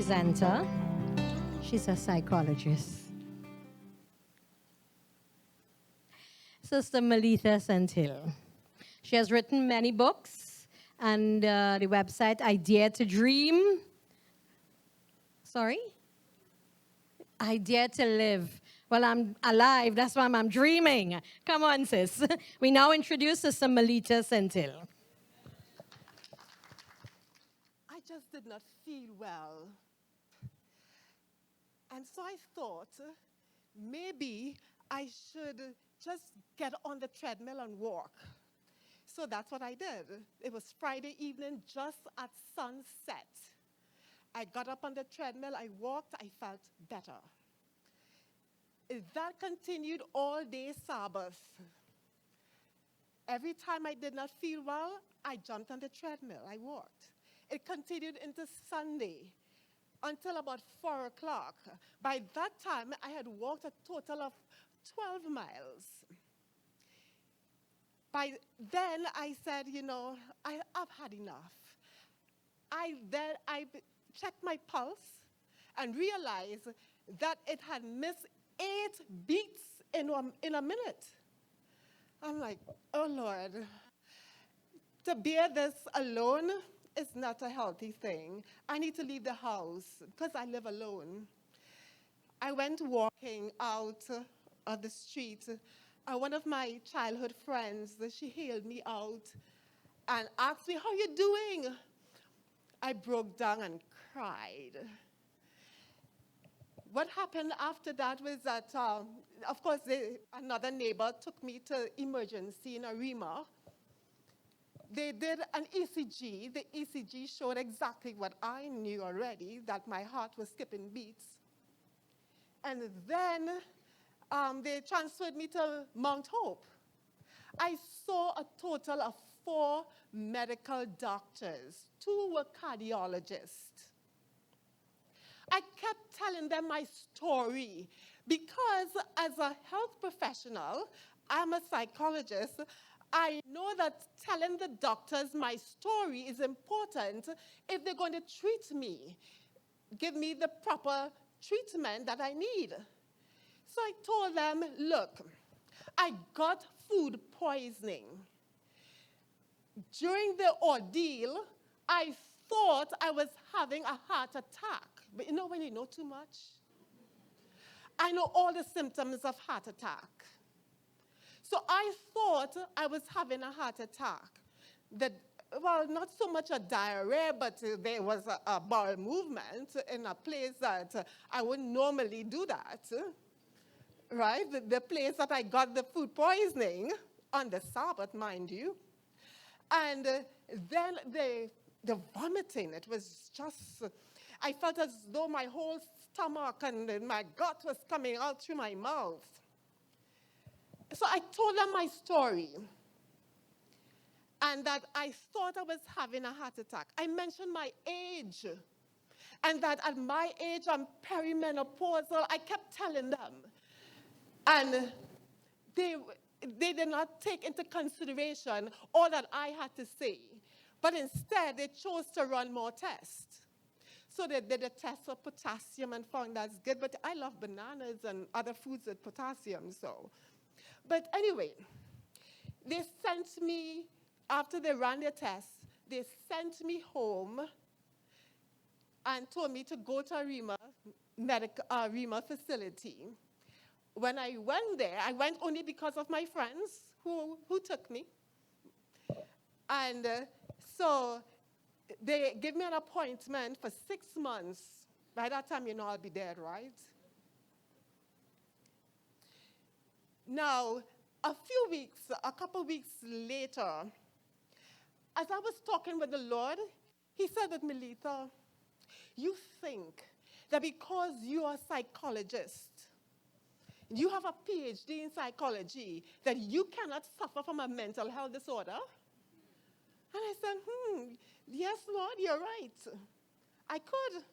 presenter. She's a psychologist. Sister Meletha Sentil. She has written many books, and the website I Dare to Dream. Sorry? I Dare to Live. Well, I'm alive, that's why I'm dreaming. Come on, sis. We now introduce Sister Meletha Sentil. I just did not feel well. And so I thought maybe I should just get on the treadmill and walk. So that's what I did. It was Friday evening, just at sunset. I got up on the treadmill, I walked, I felt better. That continued all day Sabbath. Every time I did not feel well, I jumped on the treadmill, I walked. It continued into Sunday until about 4 o'clock. By that time, I had walked a total of 12 miles. By then, I said, I've had enough. I checked my pulse and realized that it had missed 8 beats in a minute. I'm like, oh, Lord, to bear this alone is not a healthy thing. I need to leave the house because I live alone. I went walking out of the street. One of my childhood friends, she hailed me out and asked me, how you doing? I broke down and cried. What happened after that was that, of course, another neighbor took me to emergency in Arima. They did an ECG. The ECG showed exactly what I knew already, that my heart was skipping beats. And then they transferred me to Mount Hope. I saw a total of 4 medical doctors. 2 were cardiologists. I kept telling them my story because as a health professional, I'm a psychologist, I know that telling the doctors my story is important if they're going to treat me, give me the proper treatment that I need. So I told them, look, I got food poisoning. During the ordeal, I thought I was having a heart attack. But when you know too much? I know all the symptoms of heart attack. So I thought I was having a heart attack. Not so much a diarrhea, but there was a bowel movement in a place that I wouldn't normally do that, right? The place that I got the food poisoning, on the Sabbath, mind you. And then the vomiting, it was just, I felt as though my whole stomach and my gut was coming out through my mouth. So I told them my story and that I thought I was having a heart attack. I mentioned my age and that at my age I'm perimenopausal. I kept telling them. And they did not take into consideration all that I had to say. But instead, they chose to run more tests. So they did a test for potassium and found that's good. But I love bananas and other foods with potassium, so. But anyway, they sent me, after they ran their tests, they sent me home and told me to go to a Rima facility. When I went there, I went only because of my friends who took me. And so they gave me an appointment for 6 months. By that time, I'll be dead, right? Now, a couple weeks later, as I was talking with the Lord, he said that, Meletha, you think that because you are a psychologist, you have a PhD in psychology, that you cannot suffer from a mental health disorder? And I said, yes, Lord, you're right. I could.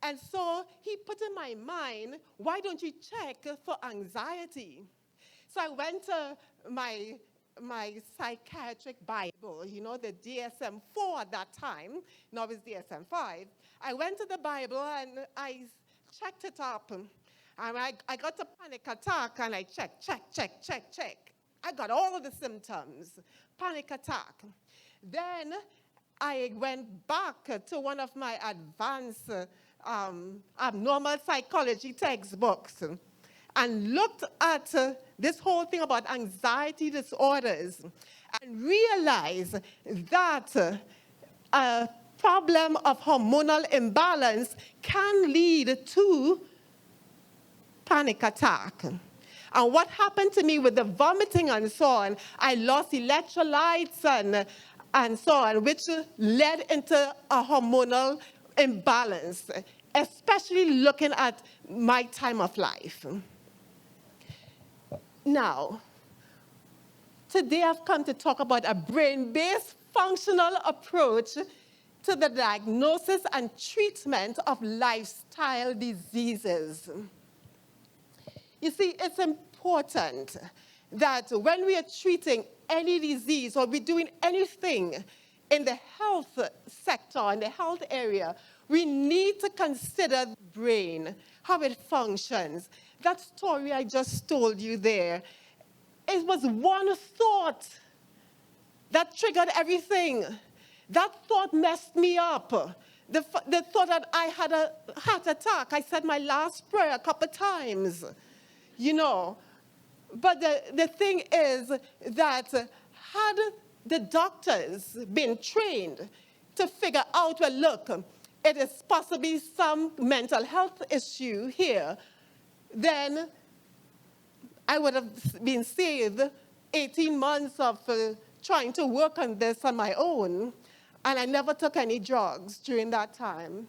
And so he put in my mind, why don't you check for anxiety? So I went to my my psychiatric Bible, you know, the DSM-4 at that time. Now it's DSM-5. I went to the Bible and I checked it up. And I got a panic attack and I checked. I got all of the symptoms, panic attack. Then I went back to one of my advanced abnormal psychology textbooks and looked at this whole thing about anxiety disorders and realized that a problem of hormonal imbalance can lead to panic attack. And what happened to me with the vomiting and so on, I lost electrolytes and so on, which led into a hormonal imbalance, especially looking at my time of life. Now, today I've come to talk about a brain-based functional approach to the diagnosis and treatment of lifestyle diseases. You see, it's important that when we are treating any disease or we're doing anything in the health sector, in the health area, we need to consider the brain, how it functions. That story I just told you there, it was one thought that triggered everything. That thought messed me up. The thought that I had a heart attack. I said my last prayer a couple times, you know. But the thing is that had the doctors been trained to figure out, well, look, it is possibly some mental health issue here, then I would have been saved 18 months of trying to work on this on my own, and I never took any drugs during that time.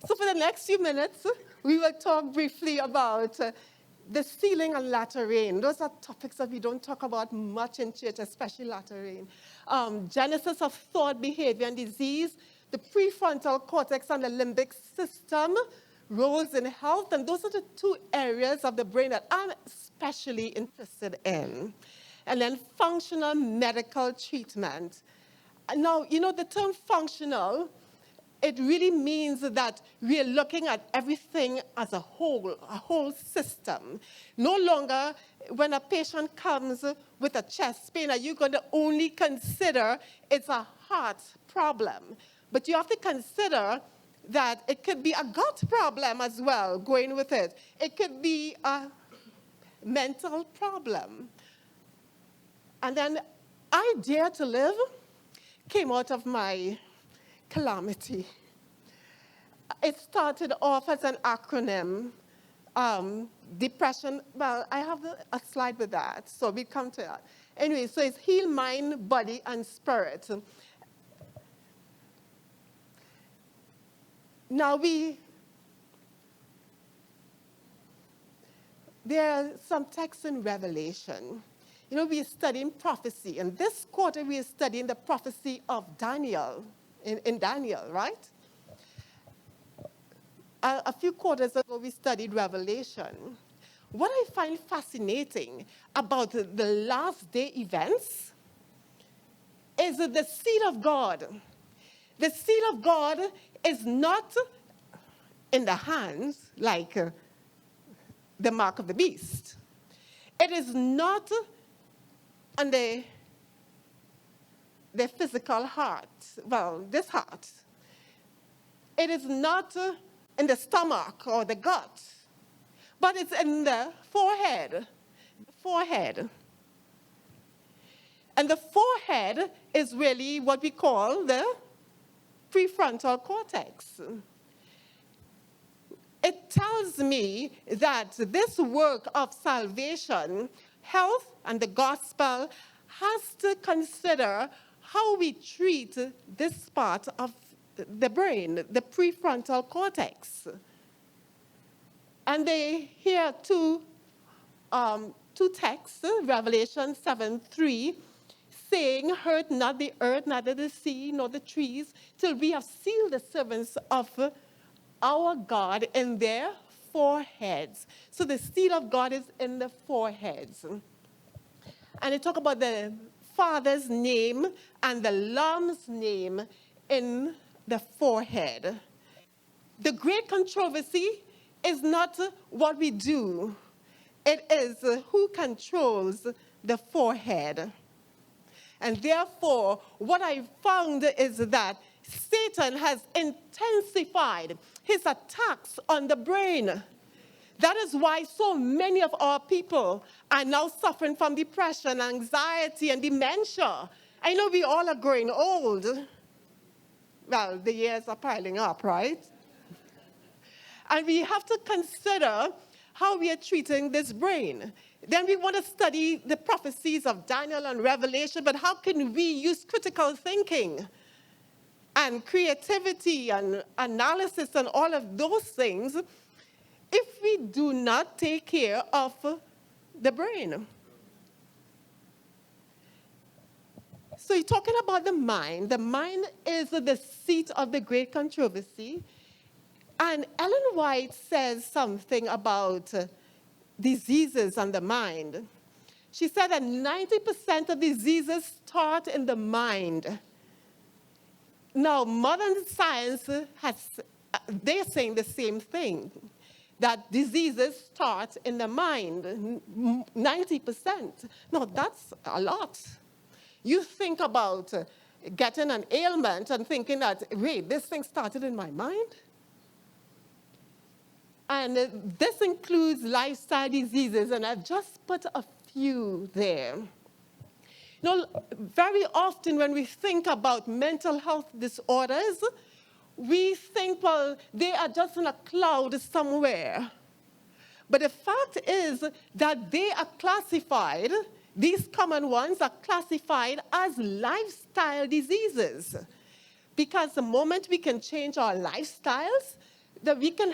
So for the next few minutes, we will talk briefly about the ceiling and latter rain. Those are topics that we don't talk about much in church, especially latter rain. Genesis of thought, behavior, and disease, the prefrontal cortex and the limbic system, roles in health, and those are the two areas of the brain that I'm especially interested in. And then functional medical treatment. Now, you know, the term functional, it really means that we are looking at everything as a whole system. No longer, when a patient comes with a chest pain, are you going to only consider it's a heart problem? But you have to consider that it could be a gut problem as well, going with it. It could be a mental problem. And then I Dare to Live came out of my calamity. It started off as an acronym, depression. Well, I have a slide with that, so we come to that. Anyway, so it's heal mind, body, and spirit. Now there are some texts in Revelation. You know, we are studying prophecy, and this quarter we are studying the prophecy of Daniel, in Daniel, right? A few quarters ago, we studied Revelation. What I find fascinating about the last day events is the seed of God. The seed of God is not in the hands like the mark of the beast. It is not on the physical heart, well, this heart. It is not in the stomach or the gut, but it's in the forehead. And the forehead is really what we call the prefrontal cortex. It tells me that this work of salvation, health, and the gospel has to consider how we treat this part of the brain, the prefrontal cortex. And here are two texts, Revelation 7:3, saying, hurt not the earth, neither the sea, nor the trees, till we have sealed the servants of our God in their foreheads. So the seed of God is in the foreheads. And they talk about the Father's name and the Lamb's name in the forehead. The great controversy is not what we do. It is who controls the forehead. And therefore, what I found is that Satan has intensified his attacks on the brain. That is why so many of our people are now suffering from depression, anxiety, and dementia. I know we all are growing old. Well, the years are piling up, right? And we have to consider how we are treating this brain. Then we want to study the prophecies of Daniel and Revelation, but how can we use critical thinking and creativity and analysis and all of those things if we do not take care of the brain? So you're talking about the mind. The mind is the seat of the great controversy. And Ellen White says something about diseases and the mind. She said that 90% of diseases start in the mind. Now, modern science they're saying the same thing, that diseases start in the mind, 90%. Now, that's a lot. You think about getting an ailment and thinking that, wait, this thing started in my mind? And this includes lifestyle diseases, and I've just put a few there. You know, very often when we think about mental health disorders, we think, well, they are just in a cloud somewhere. But the fact is that they are classified, these common ones are classified as lifestyle diseases. Because the moment we can change our lifestyles, that we can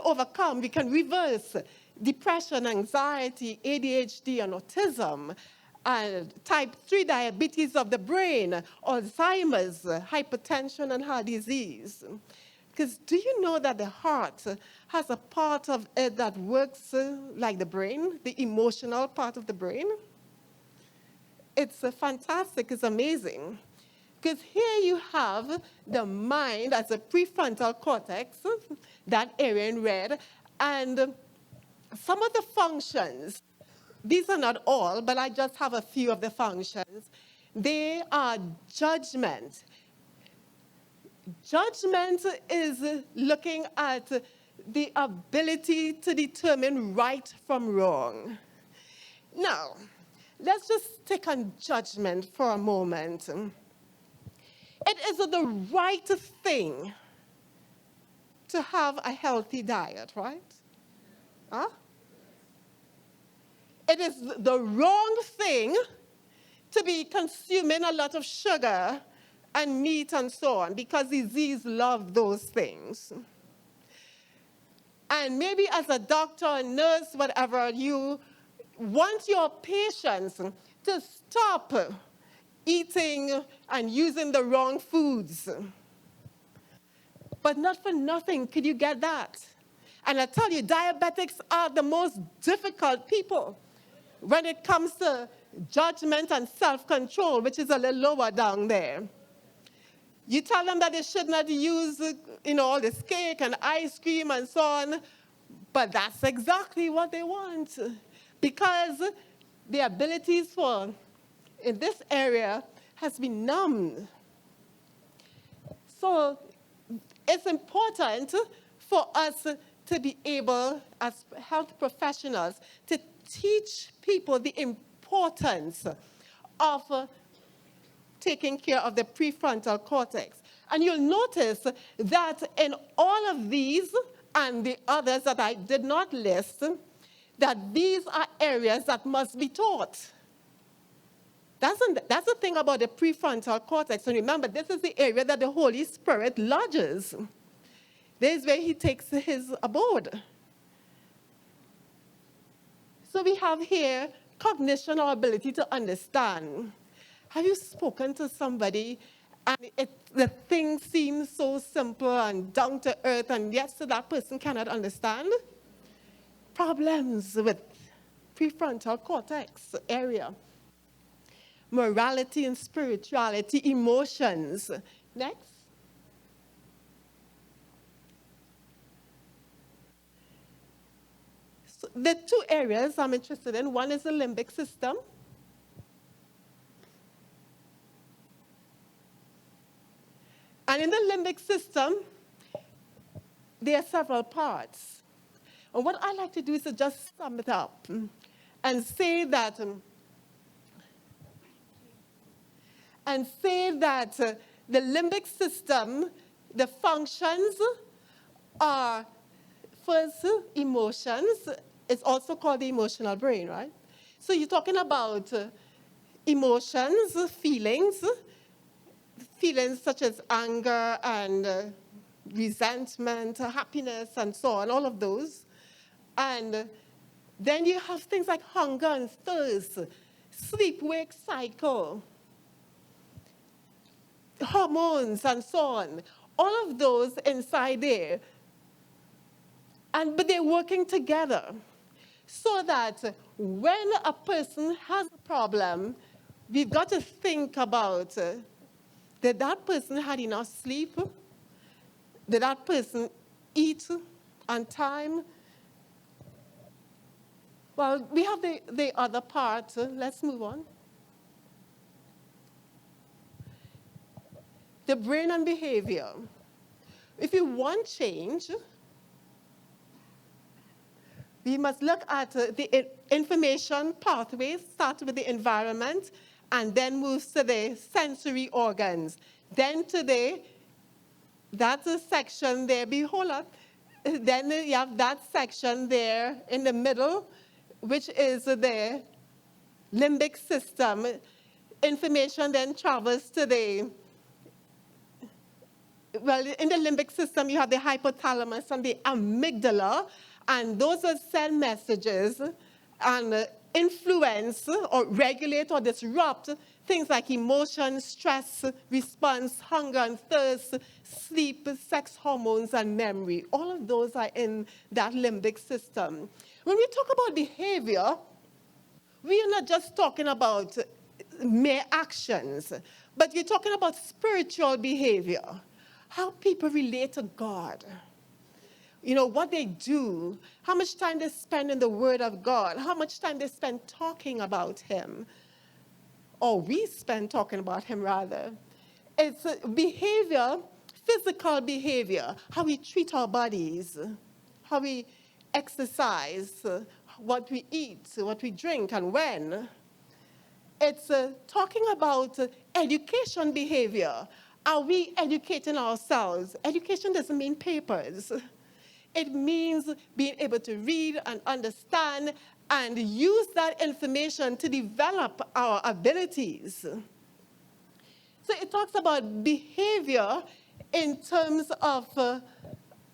overcome, we can reverse depression, anxiety, ADHD, and autism, type 3 diabetes of the brain, Alzheimer's, hypertension, and heart disease. Because do you know that the heart has a part of it that works like the brain, the emotional part of the brain? It's fantastic, it's amazing. Because here you have the mind as a prefrontal cortex, that area in red, and some of the functions, these are not all, but I just have a few of the functions. They are judgment. Judgment is looking at the ability to determine right from wrong. Now, let's just take on judgment for a moment. It is the right thing to have a healthy diet, right? Huh? It is the wrong thing to be consuming a lot of sugar and meat and so on, because disease loves those things. And maybe as a doctor, a nurse, whatever, you want your patients to stop eating and using the wrong foods. But not for nothing could you get that. And I tell you, diabetics are the most difficult people when it comes to judgment and self-control, which is a little lower down there. You tell them that they should not use, all this cake and ice cream and so on, but that's exactly what they want, because the abilities in this area has been numbed. So it's important for us to be able, as health professionals, to teach people the importance of taking care of the prefrontal cortex. And you'll notice that in all of these and the others that I did not list, that these are areas that must be taught. That's the thing about the prefrontal cortex. And remember, this is the area that the Holy Spirit lodges. This is where he takes his abode. So we have here cognition, or ability to understand. Have you spoken to somebody And the thing seems so simple and down to earth, and yet so that person cannot understand. Problems with prefrontal cortex area. Morality and spirituality, emotions. Next. So the two areas I'm interested in, one is the limbic system. And in the limbic system, there are several parts. And what I like to do is to just sum it up and say that the limbic system, the functions are first emotions. It's also called the emotional brain, right? So you're talking about emotions, feelings such as anger and resentment, happiness, and so on, all of those. And then you have things like hunger and thirst, sleep-wake cycle, hormones, and so on. All of those inside there. But they're working together so that when a person has a problem, we've got to think about did that person had enough sleep? Did that person eat on time? Well, we have the other part. Let's move on. The brain and behavior. If you want change, we must look at the information pathways, start with the environment, and then move to the sensory organs. Then that's a section there, behold up. Then you have that section there in the middle, which is the limbic system. Information then travels to in the limbic system, you have the hypothalamus and the amygdala, and those will send messages and influence or regulate or disrupt things like emotion, stress, response, hunger and thirst, sleep, sex hormones, and memory. All of those are in that limbic system. When we talk about behavior, we are not just talking about mere actions, but we're talking about spiritual behavior, how people relate to God. You know, what they do, how much time they spend in the Word of God, how much time they spend talking about Him, or we spend talking about Him rather. It's behavior, physical behavior, how we treat our bodies, how we exercise, what we eat, what we drink, and when. It's talking about education behavior. Are we educating ourselves? Education doesn't mean papers. It means being able to read and understand and use that information to develop our abilities. So it talks about behavior in terms of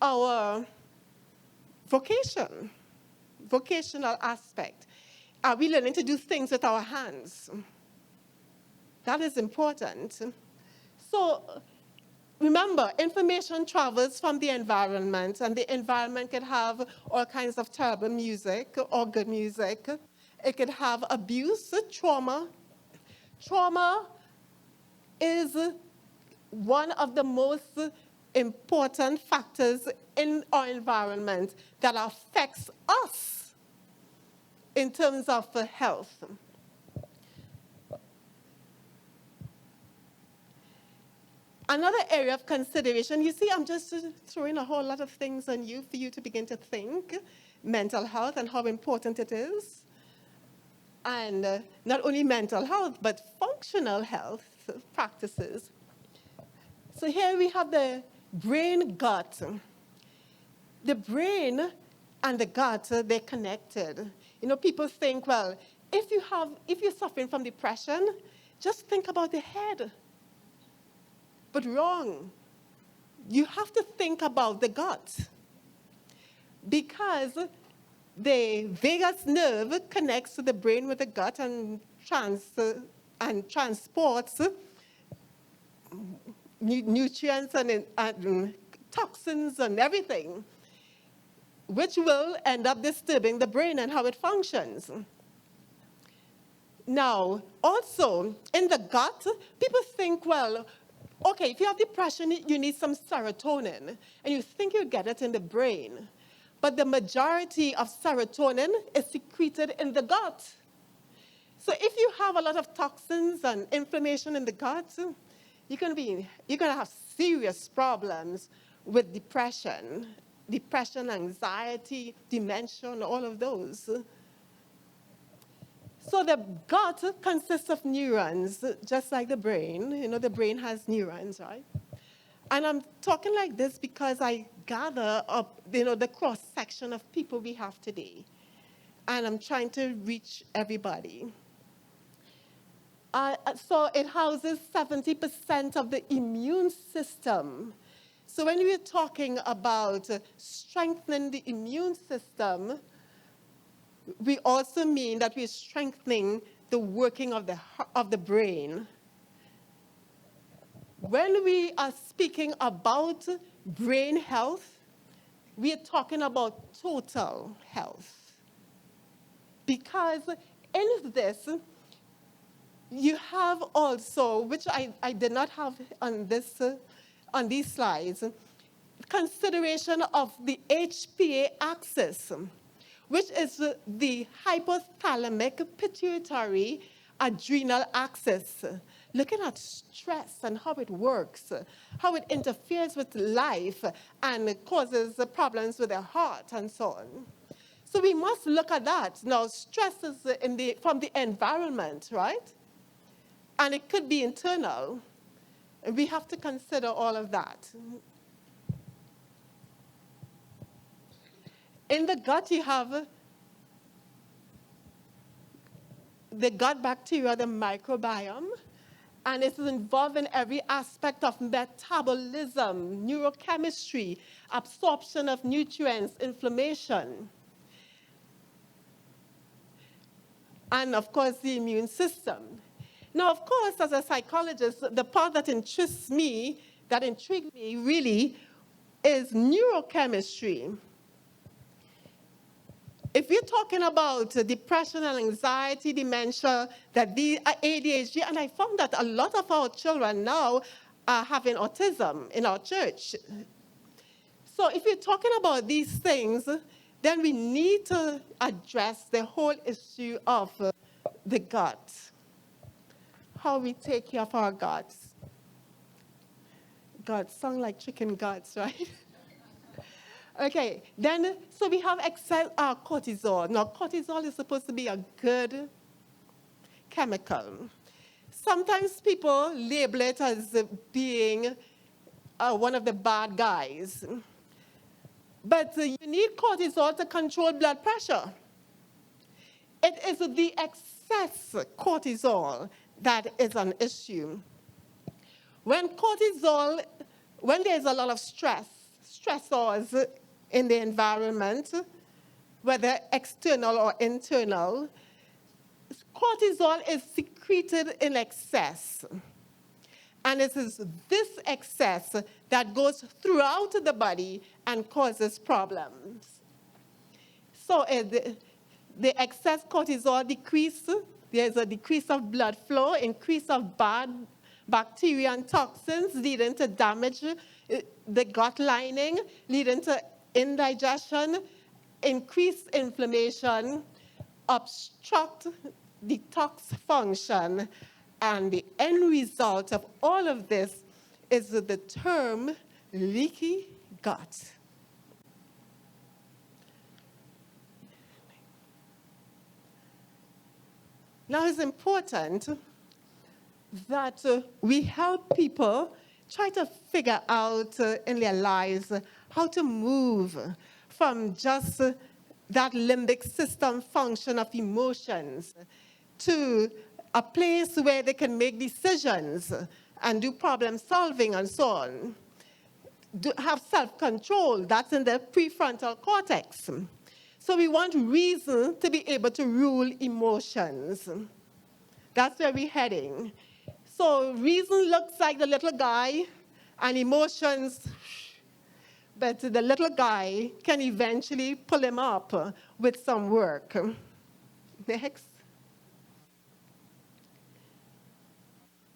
our vocational aspect. Are we learning to do things with our hands? That is important. So remember, information travels from the environment, and the environment can have all kinds of terrible music or good music. It could have abuse, trauma. Trauma is one of the most important factors in our environment that affects us in terms of health. Another area of consideration, you see, I'm just throwing a whole lot of things on you for you to begin to think. Mental health and how important it is. And not only mental health, but functional health practices. So here we have the brain-gut. The brain and the gut, they're connected. You know, people think, well, if you're suffering from depression, just think about the head. But wrong. You have to think about the gut. Because the vagus nerve connects to the brain with the gut and transports nutrients and toxins and everything, which will end up disturbing the brain and how it functions. Now, also, in the gut, people think, well, okay, if you have depression, you need some serotonin, and you think you get it in the brain. But the majority of serotonin is secreted in the gut. So if you have a lot of toxins and inflammation in the gut, you're going to have serious problems with depression, anxiety, dementia, and all of those. So the gut consists of neurons, just like the brain. You know, the brain has neurons, right? And I'm talking like this because I gather up, the cross-section of people we have today. And I'm trying to reach everybody. So it houses 70% of the immune system. So when we're talking about strengthening the immune system, we also mean that we're strengthening the working of the brain. When we are speaking about brain health, we are talking about total health. Because in this, you have also, which I did not have on these slides, consideration of the HPA axis, which is the hypothalamic pituitary adrenal axis, looking at stress and how it works, how it interferes with life and causes problems with the heart and so on. So we must look at that. Now, stress is from the environment, right? And it could be internal. And we have to consider all of that. In the gut, you have the gut bacteria, the microbiome, and it is involved in every aspect of metabolism, neurochemistry, absorption of nutrients, inflammation, and of course, the immune system. Now, of course, as a psychologist, the part that intrigues me really, is neurochemistry. If we're talking about depression and anxiety, dementia, that the ADHD, and I found that a lot of our children now are having autism in our church. So if we're talking about these things, then we need to address the whole issue of the gut, how we take care of our guts. Guts sound like chicken guts, right? Okay, then, so we have excess cortisol. Now, cortisol is supposed to be a good chemical. Sometimes people label it as being one of the bad guys. But you need cortisol to control blood pressure. It is the excess cortisol that is an issue. When there's a lot of stressors in the environment, whether external or internal, cortisol is secreted in excess. And it is this excess that goes throughout the body and causes problems. So the excess cortisol decrease, there's a decrease of blood flow, increase of bad bacteria and toxins, leading to damage the gut lining, leading to indigestion, increased inflammation, obstruct detox function, and the end result of all of this is the term leaky gut. Now it's important that we help people try to figure out in their lives how to move from just that limbic system function of emotions to a place where they can make decisions and do problem solving and so on. Have self-control, that's in the prefrontal cortex. So we want reason to be able to rule emotions. That's where we're heading. So reason looks like the little guy and emotions. But the little guy can eventually pull him up with some work. Next.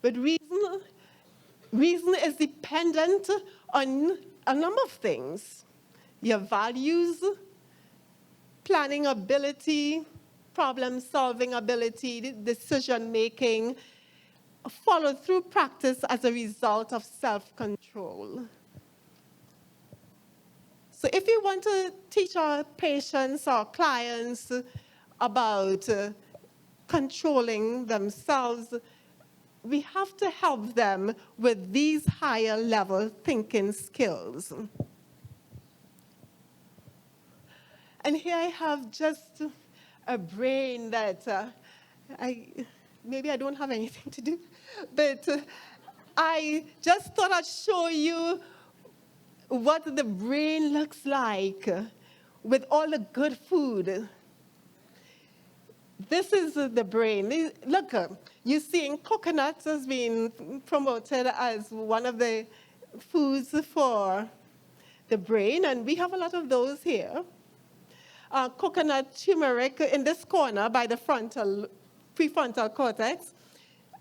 But reason is dependent on a number of things. Your values, planning ability, problem-solving ability, decision-making, follow-through practice as a result of self-control. So if we want to teach our patients, our clients about controlling themselves, we have to help them with these higher level thinking skills. And here I have just a brain that maybe I don't have anything to do, but I just thought I'd show you what the brain looks like with all the good food. This is the brain. Look, you're seeing coconut has been promoted as one of the foods for the brain, and we have a lot of those here. Coconut turmeric in this corner by the prefrontal cortex.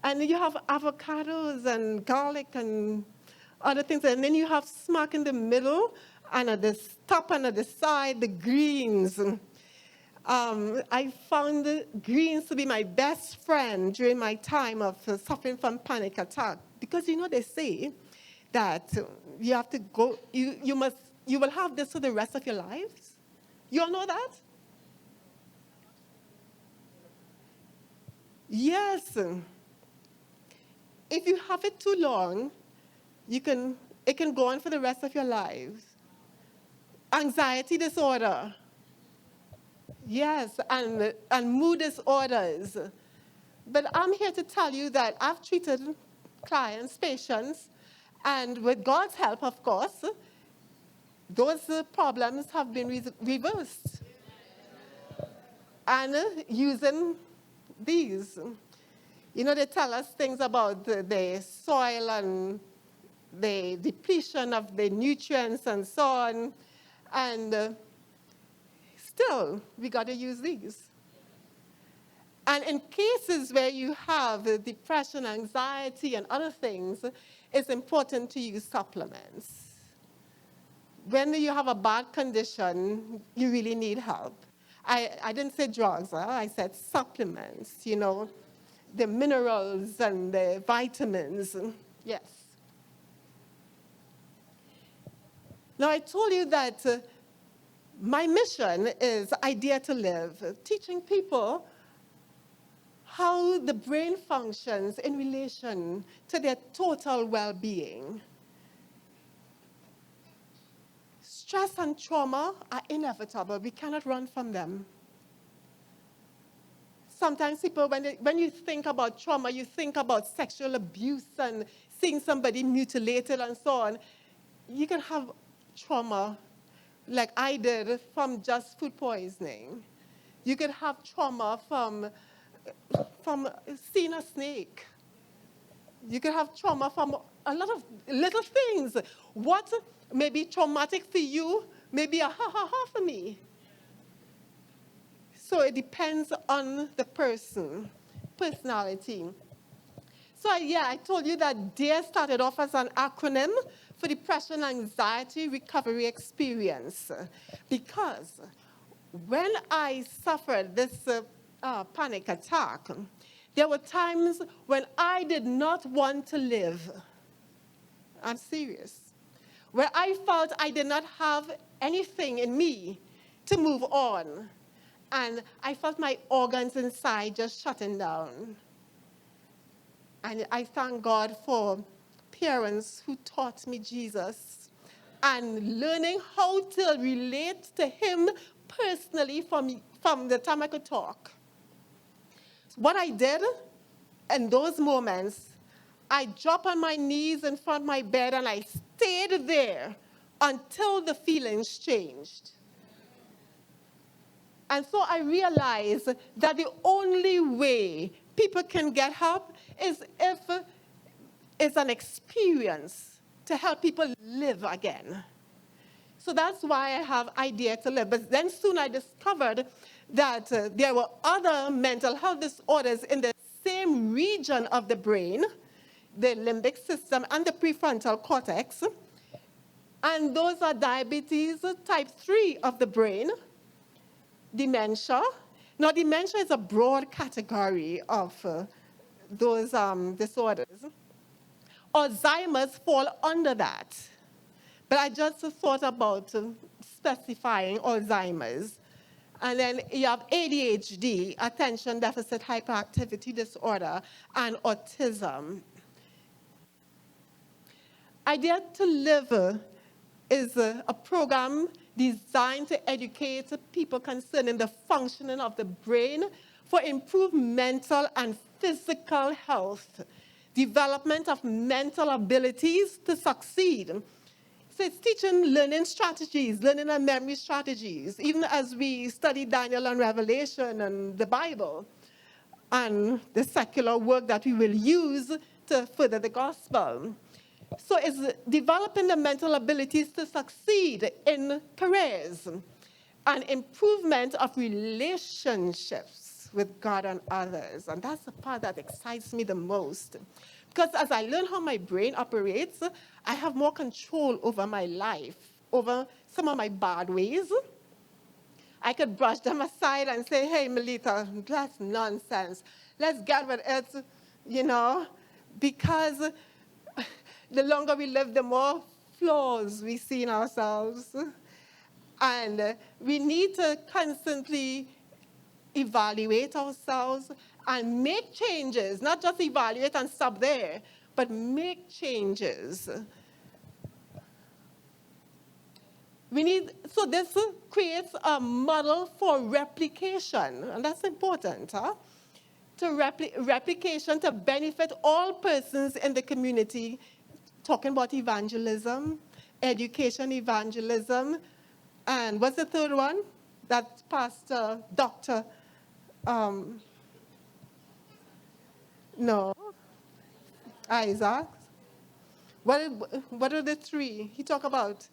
And you have avocados and garlic and other things. And then you have smack in the middle, and at the top and at the side, the greens. I found the greens to be my best friend during my time of suffering from panic attack. Because, they say that you have to go, you will have this for the rest of your lives. You all know that? Yes. If you have it too long, it can go on for the rest of your lives. Anxiety disorder. Yes, and mood disorders. But I'm here to tell you that I've treated clients, patients, and with God's help, of course, those problems have been reversed. And using these, they tell us things about the soil and the depletion of the nutrients and so on. And still, we got to use these. And in cases where you have depression, anxiety, and other things, it's important to use supplements. When you have a bad condition, you really need help. I didn't say drugs, I said supplements, the minerals and the vitamins, yes. Now, I told you that my mission is Idea to Live, teaching people how the brain functions in relation to their total well-being. Stress and trauma are inevitable. We cannot run from them. Sometimes people, when you think about trauma, you think about sexual abuse and seeing somebody mutilated and so on. You can have trauma, like I did, from just food poisoning. You can have trauma from seeing a snake. You can have trauma from a lot of little things. What may be traumatic for you may be a ha-ha-ha for me. So it depends on the personality. So I told you that DARE started off as an acronym for Depression, Anxiety, Recovery Experience. Because when I suffered this panic attack, there were times when I did not want to live. I'm serious. Where I felt I did not have anything in me to move on. And I felt my organs inside just shutting down. And I thank God for parents who taught me Jesus and learning how to relate to him personally from the time I could talk. What I did in those moments, I dropped on my knees in front of my bed and I stayed there until the feelings changed. And so I realized that the only way people can get help is if it's an experience to help people live again. So that's why I have Idea to Live. But then soon I discovered that there were other mental health disorders in the same region of the brain, the limbic system and the prefrontal cortex. And those are diabetes type 3 of the brain, dementia. Now, dementia is a broad category of those disorders. Alzheimer's fall under that. But I just thought about specifying Alzheimer's. And then you have ADHD, attention deficit hyperactivity disorder, and autism. Idea to Live is a program designed to educate people concerning the functioning of the brain for improved mental and physical health, development of mental abilities to succeed. So it's teaching learning strategies, learning and memory strategies, even as we study Daniel and Revelation and the Bible and the secular work that we will use to further the gospel. So it's developing the mental abilities to succeed in careers and improvement of relationships with God and others. And that's the part that excites me the most. Because as I learn how my brain operates, I have more control over my life, over some of my bad ways. I could brush them aside and say, hey, Meletha, that's nonsense. Let's get with it, because the longer we live, the more flaws we see in ourselves. And we need to constantly evaluate ourselves and make changes, not just evaluate and stop there, but make changes. So this creates a model for replication, and that's important, replication to benefit all persons in the community, talking about evangelism, education evangelism, and what's the third one? That's Pastor Dr. Isaac. What are the three? He talked about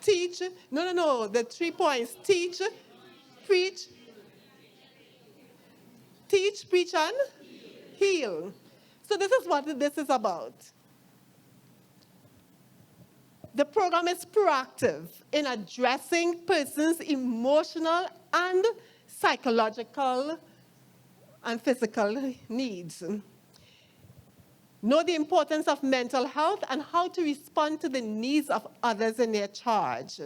teach. No. The 3 points. Teach, preach. Teach, preach, and heal. So this is what this is about. The program is proactive in addressing persons' emotional and psychological and physical needs. Know the importance of mental health and how to respond to the needs of others in their charge.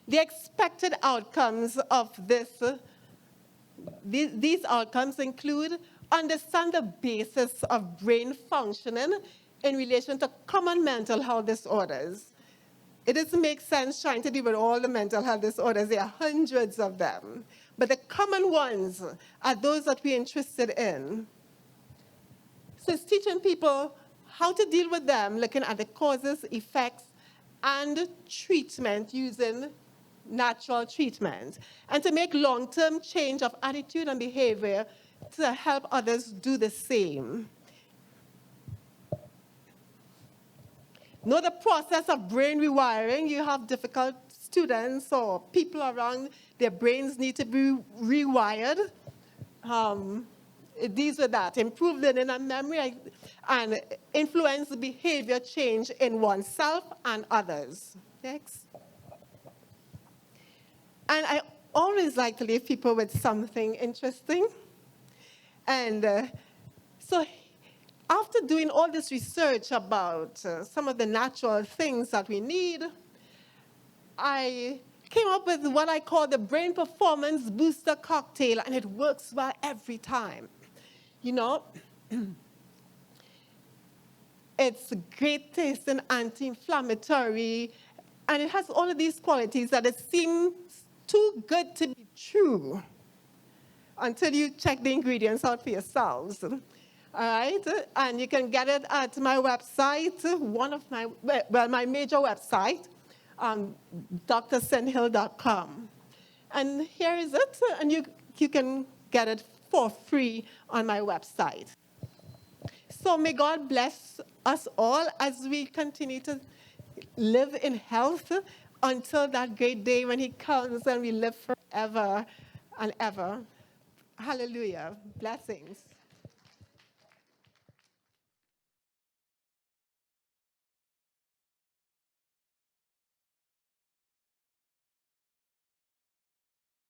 The expected outcomes of these outcomes include understand the basis of brain functioning in relation to common mental health disorders. It doesn't make sense trying to deal with all the mental health disorders. There are hundreds of them. But the common ones are those that we're interested in. So it's teaching people how to deal with them, looking at the causes, effects, and treatment using natural treatment, and to make long-term change of attitude and behavior to help others do the same. Know the process of brain rewiring. You have difficult students or people around, their brains need to be rewired. It deals with that. Improve learning and memory and influence behavior change in oneself and others. Next. And I always like to leave people with something interesting. And so after doing all this research about some of the natural things that we need, I came up with what I call the brain performance booster cocktail, and it works well every time. It's great taste and anti-inflammatory, and it has all of these qualities that it seems too good to be true until you check the ingredients out for yourselves. All right? And you can get it at my website, my major website, drsendhill.com. And here is it, and you can get it for free on my website. So may God bless us all as we continue to live in health until that great day when he comes and we live forever and ever. Hallelujah. Blessings.